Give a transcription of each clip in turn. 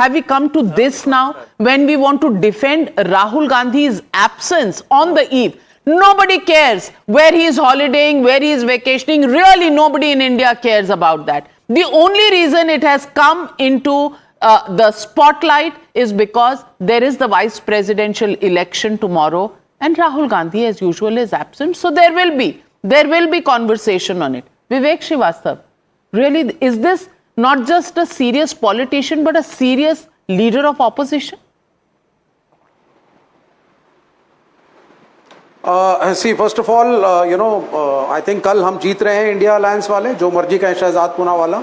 Have we come to this now when we want to defend Rahul Gandhi's absence on the eve? Nobody cares where he is holidaying, where he is vacationing. Really, nobody in India cares about that. The only reason it has come into the spotlight is because there is the vice presidential election tomorrow and Rahul Gandhi, as usual, is absent. So there will be conversation on it. Vivek Srivastava, really, is this not just a serious politician, but a serious leader of opposition? See, first of all, I think कल हम जीत रहे हैं India alliance वाले, जो मर्जी का शहजाद पुना वाला.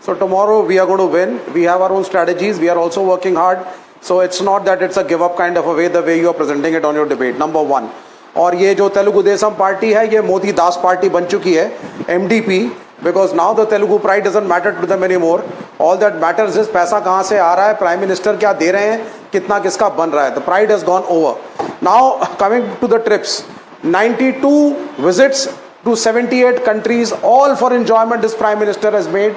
So tomorrow we are going to win. We have our own strategies. We are also working hard. So it's not that it's a give up kind of a way, the way you are presenting it on your debate. Number one. और ये जो Telugu Desam party है, ये मोदी दास party बन चुकी है, MDP, because now the Telugu pride doesn't matter to them anymore. All that matters is पैसा कहाँ से आ रहा है, प्राइम मिनिस्टर क्या दे रहे हैं, कितना किसका बन रहा है. The pride has gone over. Now coming to the trips, 92 visits to 78 countries, all for enjoyment this prime minister has made.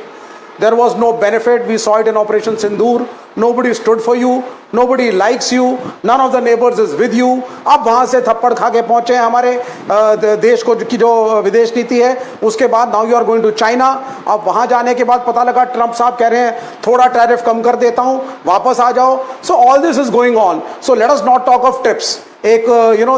There was no benefit. We saw it in Operation Sindoor. Nobody stood for you. Nobody likes you. None of the neighbors is with you. अब वहाँ से थप्पड़ खा के पहुँचे हमारे देश को की जो विदेश नीति है उसके बाद now you are going to China. अब वहाँ जाने के बाद पता लगा ट्रम्प साहब कह रहे हैं थोड़ा टैरिफ कम कर देता हूँ, वापस आ जाओ. So all this is going on. So let us not talk of tips. एक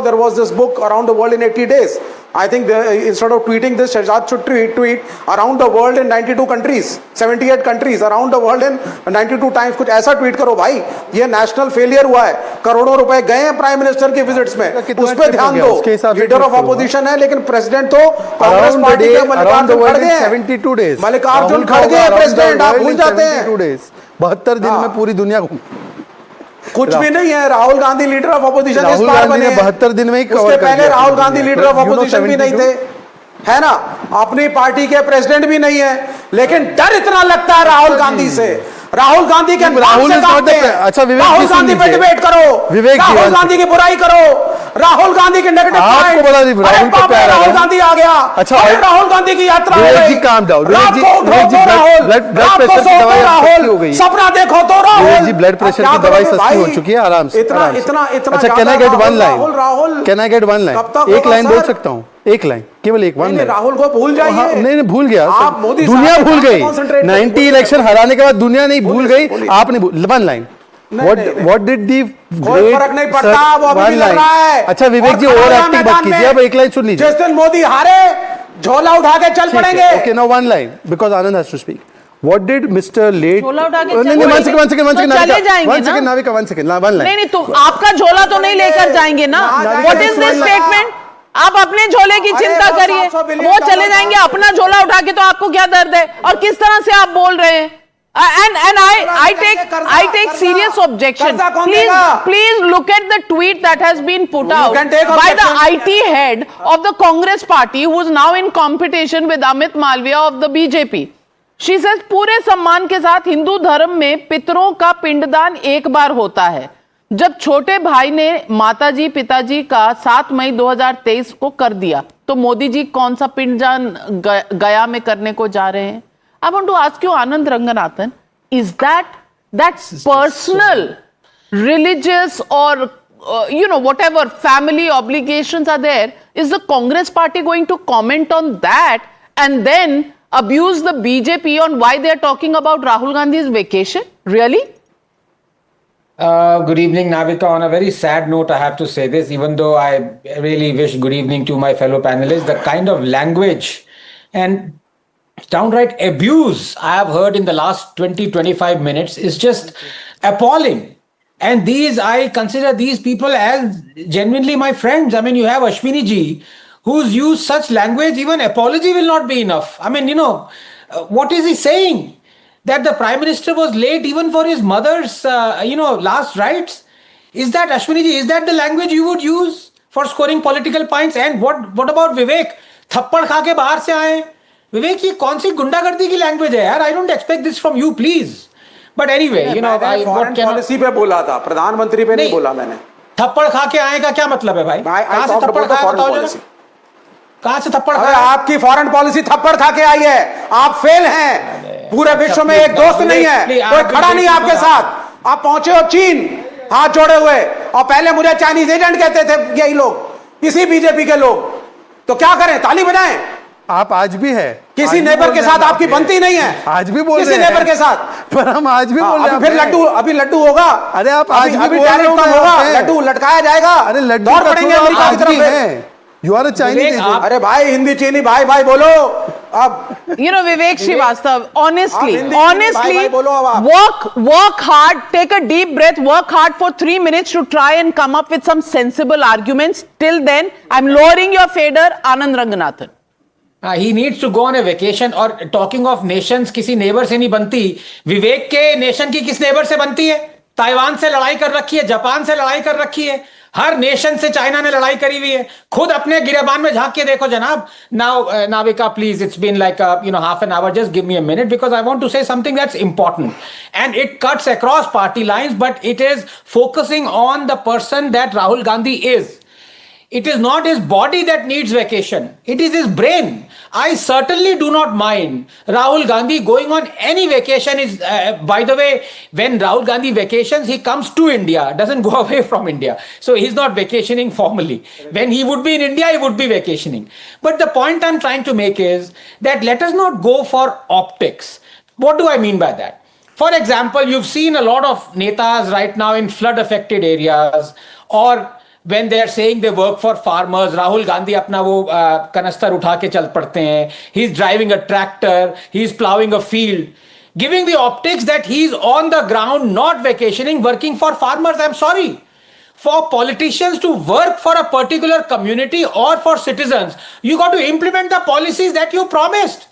there was this book Around the World in 80 Days. I think instead of tweeting this, Shehzad should tweet around the world in 92 countries, 78 countries, around the world in 92 times. कुछ ऐसा tweet करो भाई. ये national failure हुआ है. करोड़ों रुपए गए हैं प्राइम मिनिस्टर के विजिट्स में. उस पर ध्यान दो. लीडर ऑफ अपोजिशन है लेकिन प्रेसिडेंट तो कांग्रेस पार्टी के मल्लिकार्जुन खड़गे हैं. 72 days. मल्लिकार्जुन खड़गे हैं प्रेसिडेंट. आप भूल जाते हैं. 72 दिन में पूरी दुनिया घूम. कुछ भी नहीं है. Rahul Gandhi leader of opposition इस बार बने 72 दिन में ही उसके पहले Rahul Gandhi leader of opposition भी नहीं थे, है ना. अपनी पार्टी के प्रेसिडेंट भी नहीं है, लेकिन डर इतना लगता है राहुल गांधी से. राहुल गांधी के राहुल अच्छा विवेक राहुल गांधी पे डिबेट करो, राहुल गांधी की बुराई करो, राहुल गांधी के नेगेटिव आपको बता दी राहुल गांधी आ गया. अच्छा राहुल गांधी की यात्रा हो गई. काम डाउन राहुल सपना देखो तो राहुल ब्लड प्रेशर की दवाई सस्ती हो चुकी है आराम से. इतना अच्छा can I get one line? Rahul can I get one line? एक लाइन बोल सकता हूँ, एक लाइन, केवल एक. वन राहुल को भूल जाइए. नहीं भूल गया. मोदी दुनिया भूल गई. 90 इलेक्शन हराने के बाद दुनिया नहीं भूल गई, आपने. One line. What did the कोई फर्क नहीं पड़ता, वो अभी भी लग रहा है. अच्छा विवेक जी ओवर एक्टिंग मत कीजिए. अब एक लाइन सुन लीजिए. जिस दिन मोदी हारे झोला उठा के चल पड़ेंगे. Okay, now one line because Anand has to speak. What did Mr. Late? झोला उठा के नहीं one second Navika, one second one line. नहीं तो आपका झोला तो नहीं लेकर जाएंगे ना. What is this statement? आप अपने झोले की चिंता करिए, वो चले जाएंगे. अपना झोला उठा के तो आपको क्या दर्द है और किस तरह से आप बोल रहे हैं. And I take serious objection. Please look at the tweet that has been put out by the IT head of the Congress party, who is now in competition with Amit Malviya of the BJP. She says पूरे सम्मान के साथ हिंदू धर्म में पितरों का पिंडदान एक बार होता है. जब छोटे भाई ने माताजी पिताजी का 7 मई 2023 को कर दिया तो मोदी जी कौन सा पिंडदान गया में करने को जा रहे हैं. I want to ask you, Anand Ranganathan, is that personal, religious or whatever family obligations are there, is the Congress party going to comment on that and then abuse the BJP on why they are talking about Rahul Gandhi's vacation? Really? Good evening, Navika. On a very sad note, I have to say this, even though I really wish good evening to my fellow panelists, the kind of language and downright abuse I have heard in the last 20-25 minutes is just appalling. And I consider these people as genuinely my friends. I mean, you have Ashwini ji, who's used such language, even apology will not be enough. I mean, what is he saying? That the Prime Minister was late even for his mother's, last rites? Is that, Ashwini ji, is that the language you would use for scoring political points? And what about Vivek? थप्पड़ खा के बाहर से आए. विवेक ये कौन सी गुंडागर्दी की लैंग्वेज है यार. I don't expect this from you please. But anyway policy पे बोला था, प्रधानमंत्री पे नहीं बोला मैंने. थप्पड़ खा के आए का क्या मतलब है भाई? कहां से थप्पड़ खाया बताओ जरा. कहां से थप्पड़ खाया? आपकी फॉरेन पॉलिसी थप्पड़ खा के आई है. आप फेल हैं. पूरे विश्व में एक दोस्त नहीं है, कोई खड़ा नहीं आपके साथ. आप पहुंचे हो चीन हाथ जोड़े हुए, और पहले मुझे चाइनीज एजेंट कहते थे यही लोग, इसी बीजेपी के लोग। तो क्या करें, ताली बजाएं? आप आज भी है, किसी आज भी नेबर बोल के रहे हैं साथ आप आपकी ये। बनती नहीं है, आज भी बोल किसी रहे हैं नेबर के साथ। पर हम आज भी बोल रहे हैं अभी फिर आप लड्डू, अभी लड्डू होगा। अरे आप आज भी अभी बोल रहे टैरिफ हो कम ना होगा, आप हैं। लड्डू लटकाया जाएगा। अरे लड्डू दौड़ का पड़ेंगे थोड़ा अमेरिका की आज तरफ भी फिर। है। You are a Chinese. अरे भाई हिंदी चीनी भाई भाई बोलो अब। You know, Vivek Srivastava, honestly, आप हिंदी में भाई बोलो अब आप। work hard, take a deep breath, work hard for 3 minutes to try and come up with some sensible arguments. Till then, I'm lowering your fader, Anand Ranganathan. He needs to go on a vacation. और talking of nations, किसी neighbour से नहीं बनती। विवेक के nation की किस neighbour से बनती है? ताइवान से लड़ाई कर रखी है, जापान से लड़ाई कर रखी है, हर नेशन से चाइना ने लड़ाई करी हुई है। खुद अपने गिरेबान में झांक के देखो जनाब। Now, Navika, please, it's been like half an hour. Just give me a minute because I want to say something that's important, and it cuts across party lines, but it is focusing on the person that Rahul Gandhi is. It is not his body that needs vacation. It is his brain. I certainly do not mind Rahul Gandhi going on any vacation. By the way, when Rahul Gandhi vacations, he comes to India, doesn't go away from India. So he's not vacationing formally. When he would be in India, he would be vacationing. But the point I'm trying to make is that let us not go for optics. What do I mean by that? For example, you've seen a lot of netas right now in flood affected areas, or when they are saying they work for farmers. Rahul Gandhi अपना वो कनस्तर उठा के चल पड़ते हैं. He's driving a tractor, he's plowing a field, giving the optics that he's on the ground, not vacationing, working for farmers. I'm sorry. For politicians to work for a particular community or for citizens, you got to implement the policies that you promised.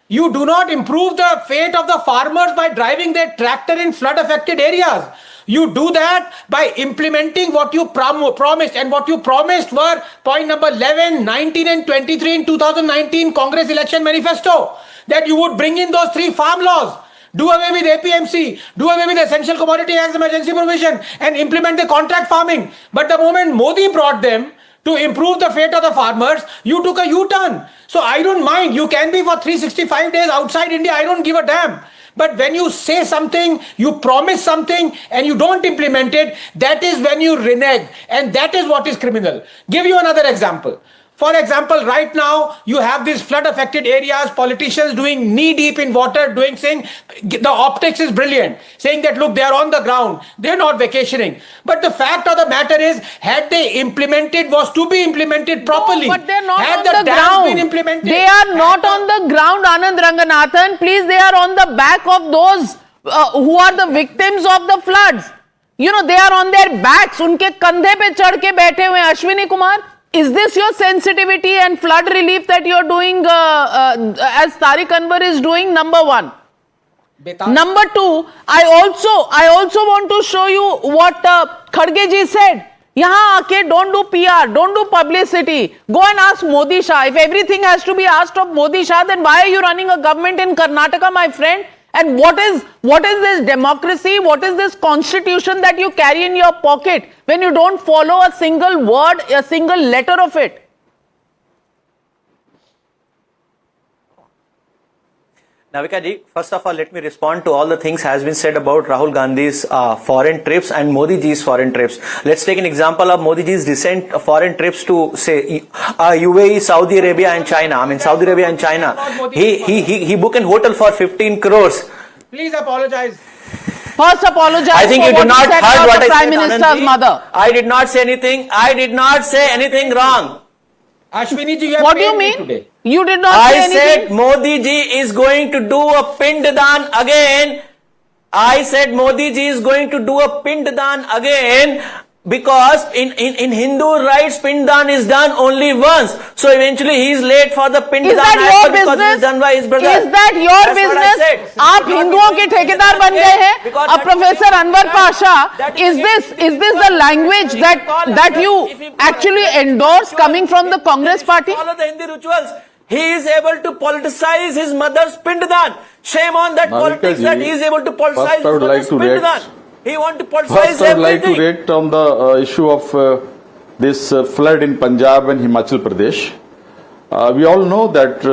You do not improve the fate of the farmers by driving their tractor in flood affected areas. You do that by implementing what you promised, and what you promised were point number 11, 19 and 23 in 2019 Congress election manifesto, that you would bring in those 3 farm laws, do away with APMC, do away with Essential Commodity Act's emergency provision, and implement the contract farming. But the moment Modi brought them to improve the fate of the farmers, you took a U-turn. So I don't mind. You can be for 365 days outside India. I don't give a damn. But when you say something, you promise something, and you don't implement it, that is when you renege. And that is what is criminal. Give you another example. For example, right now, you have these flood affected areas, politicians doing knee deep in water, saying the optics is brilliant, saying that look, they are on the ground, they're not vacationing. But the fact of the matter is, had they implemented, was to be implemented properly. No, but they're not had on the the dams ground. been implemented, They are not on the ground, Anand Ranganathan. Please, they are on the back of those who are the victims of the floods. You know, they are on their backs. उनके कंधे पे चढ़ के बैठे हुए हैं. Ashwini Kumar, is this your sensitivity and flood relief that you're doing as Tariq Anwar is doing? Number 1. Number 2, I also want to show you what Kharge ji said. यहाँ आके don't do PR, don't do publicity. Go and ask Modi Shah. If everything has to be asked of Modi Shah, then why are you running a government in Karnataka, my friend? And what is this democracy? What is this constitution that you carry in your pocket when you don't follow a single word, a single letter of it? Navika ji, first of all, let me respond to all the things has been said about Rahul Gandhi's foreign trips and Modi ji's foreign trips. Let's take an example of Modi ji's recent foreign trips to say UAE, Saudi Arabia and China. I mean Saudi Arabia and China. He booked a hotel for 15 crores. please apologize. First apologize I think for you did what not you said heard about what the I Prime said, Minister's Anand ji. mother. I did not say anything. I did not say anything wrong. Ashwini ji, you have What do you paid me mean? today. You did not say I anything. said Modi ji is going to do a Pinddan again. I said Modi ji is going to do a Pinddan again because in Hindu rites Pinddan is done only once. So eventually he is late for the Pinddan Is that your because it is done by his business? brother. Is that your That's what I business? said. आप हिंदुओं के ठेकेदार बन गए हैं. Because Professor Anwar Pasha, that is this the language that you actually endorse coming from the Congress party? Follow the Hindi rituals. He is able to politicize his mother's Pinddan. Shame on that Navika politics ji, that he is able to politicize first I his would like mother's to Pinddan. react. He want to politicize First, I would like to everything. react on the issue of this flood in Punjab and Himachal Pradesh. We all know that